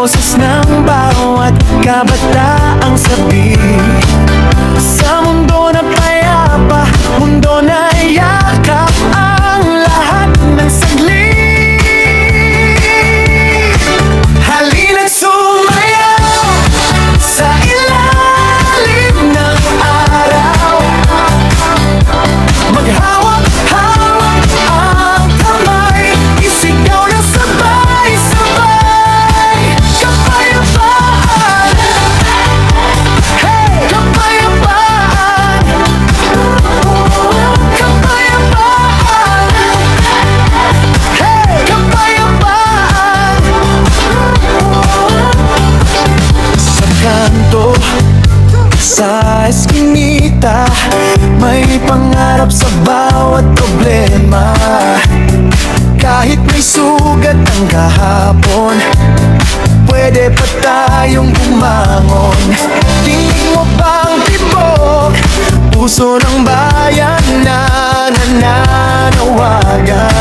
boses ng bawat kabataang sabi. Sa mundo na payapa, mundo na yakap, ang lahat ng saglit. Halina't sumayaw sa ilalim ng araw. Maghawak-hawak ang kamay, isigaw na sabay-sabay. Kapayapaan, hey! Kapayapaan, kapayapaan, hey! Kapayapaan. Sa kanto, sa eskinita, may pangarap sa bawat problema. Kahit may sugat ang kahapon, pwede pa tayong bumangon. Dinig mo bang tibok, puso ng bayan na nananawagan?